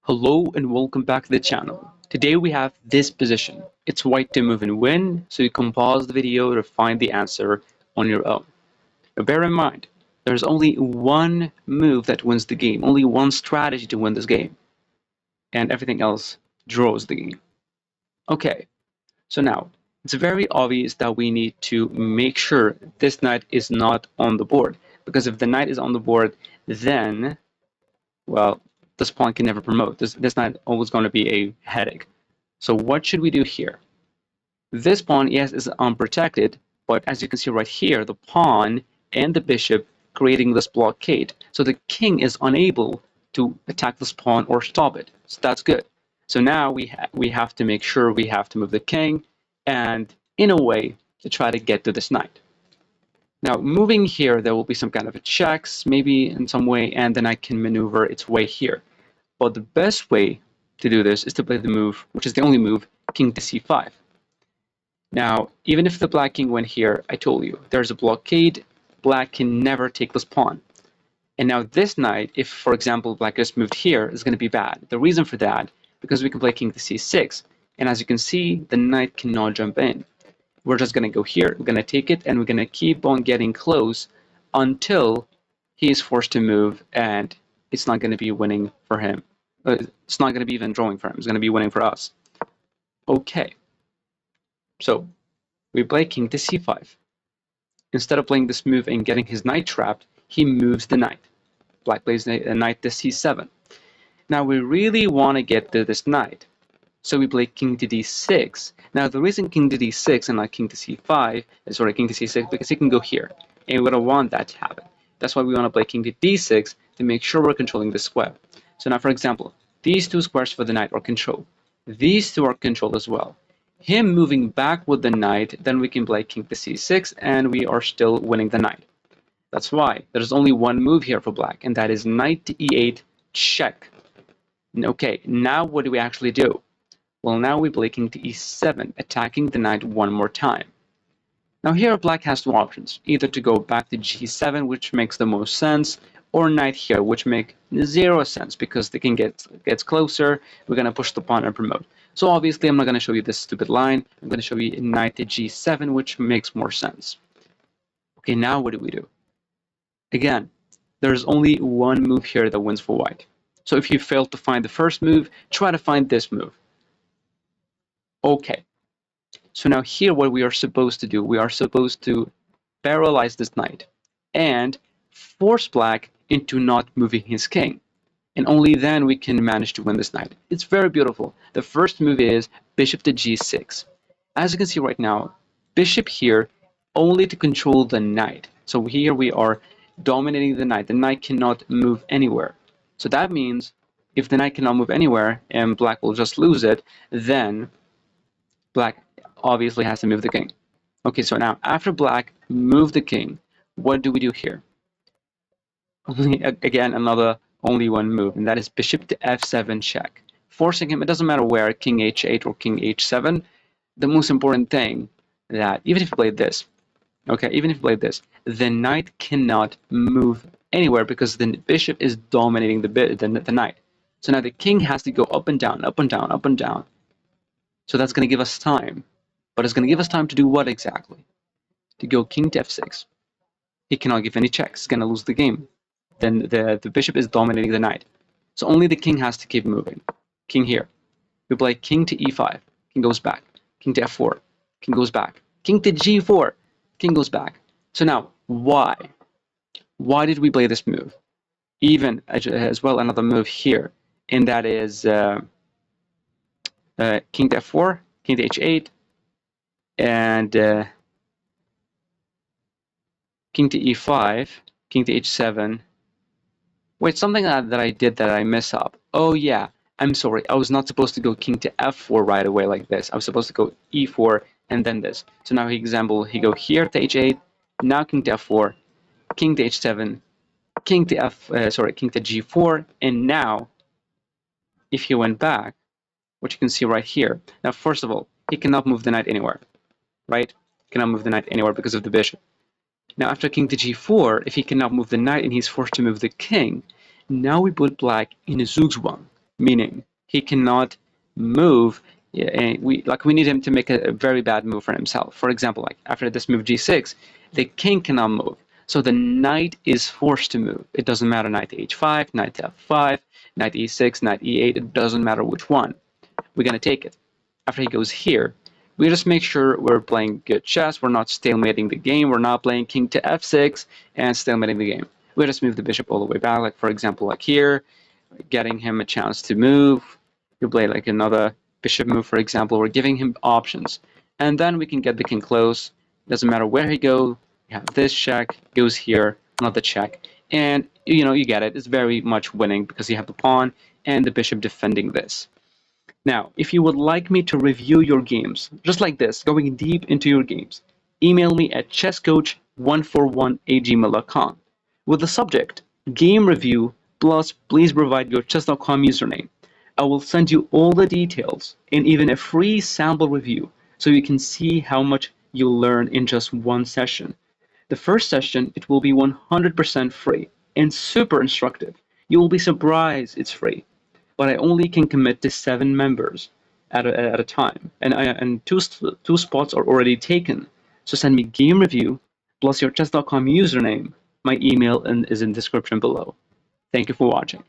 Hello and welcome back to the channel. Today we have this position. It's white to move and win, so you can pause the video to find the answer on your own. Now bear in mind, there's only one move that wins the game, only one strategy to win this game, and everything else draws the game. Okay, so now it's very obvious that we need to make sure this knight is not on the board, because if the knight is on the board, then, well, this pawn can never promote. This knight always going to be a headache. So what should we do here? This pawn, yes, is unprotected, but as you can see right here, the pawn and the bishop creating this blockade. So the king is unable to attack this pawn or stop it. So that's good. So now we have to make sure we have to move the king and, in a way, to try to get to this knight. Now, moving here, there will be some kind of a checks, maybe in some way, and then I can maneuver its way here. But the best way to do this is to play the move, which is the only move, king to c5. Now, even if the black king went here, I told you, there's a blockade, black can never take this pawn. And now this knight, if, for example, black just moved here, is going to be bad. The reason for that, because we can play king to c6, and as you can see, the knight cannot jump in. We're just going to go here, we're going to take it, and we're going to keep on getting close until he is forced to move, and it's not going to be winning for him. It's not going to be even drawing for him. It's going to be winning for us. Okay. So we play king to c5. Instead of playing this move and getting his knight trapped, he moves the knight. Black plays a knight to c7. Now we really want to get to this knight. So we play king to d6. Now the reason king to d6 and not king to c5 is sorry, king to c6 because he can go here. And we don't want that to happen. That's why we want to play king to d6 to make sure we're controlling the square. So now, for example, these two squares for the knight are controlled. These two are controlled as well. Him moving back with the knight, then we can play king to c6, and we are still winning the knight. That's why there's only one move here for black, and that is knight to e8, check. Okay, now what do we actually do? Well, now we play king to e7, attacking the knight one more time. Now here black has two options, either to go back to g7, which makes the most sense, or knight here, which make zero sense because the king gets closer, we're going to push the pawn and promote. So obviously I'm not going to show you this stupid line, I'm going to show you knight to g7, which makes more sense. Okay, now what do we do? Again, there's only one move here that wins for white. So if you fail to find the first move, try to find this move. Okay, so now here what we are supposed to do, we are supposed to paralyze this knight and force black into not moving his king. And only then we can manage to win this knight. It's very beautiful. The first move is bishop to g6. As you can see right now, bishop here only to control the knight. So here we are dominating the knight. The knight cannot move anywhere. So that means if the knight cannot move anywhere and black will just lose it, then black obviously has to move the king. Okay, so now after black moved the king, what do we do here? Again, only one move, and that is bishop to f7 check. Forcing him, it doesn't matter where, king h8 or king h7. The most important thing that, even if you played this, okay, even if you played this, the knight cannot move anywhere because the bishop is dominating the knight. So now the king has to go up and down, up and down, up and down. So that's going to give us time. But it's going to give us time to do what exactly? To go king to f6. He cannot give any checks. He's going to lose the game. Then the bishop is dominating the knight. So only the king has to keep moving. King here. We play king to e5. King goes back. King to f4. King goes back. King to g4. King goes back. So now, why? Why did we play this move? Even as well another move here, and that is king to f4, king to h8, and king to e5, king to h7. Wait, something that I did that I mess up. Oh yeah, I'm sorry. I was not supposed to go king to f4 right away like this. I was supposed to go e4 and then this. So now, example, he go here to h8, now king to f4, king to h7, king to king to g4, and now, if he went back, which you can see right here. Now, first of all, he cannot move the knight anywhere, right? He cannot move the knight anywhere because of the bishop. Now, after king to g4, if he cannot move the knight and he's forced to move the king, now we put black in a zugzwang. meaning he cannot move. We need him to make a very bad move for himself. For example, like after this move g6, the king cannot move. So the knight is forced to move. It doesn't matter knight to h5, knight to f5, knight e6, knight e8, it doesn't matter which one. We're going to take it. After he goes here, we just make sure we're playing good chess, we're not stalemating the game, we're not playing king to f6 and stalemating the game. We just move the bishop all the way back, like for example like here, getting him a chance to move. You play like another bishop move, for example. We're giving him options. And then we can get the king close. Doesn't matter where he goes. You have this check, goes here, another check. And you get it. It's very much winning because you have the pawn and the bishop defending this. Now, if you would like me to review your games, just like this, going deep into your games, email me at chesscoach141@gmail.com with the subject game review plus please provide your chess.com username. I will send you all the details and even a free sample review so you can see how much you'll learn in just one session. The first session, it will be 100% free and super instructive. You will be surprised it's free, but I only can commit to 7 members at a time, and two spots are already taken. So send me game review plus your chess.com username. My email is in the description below. Thank you for watching.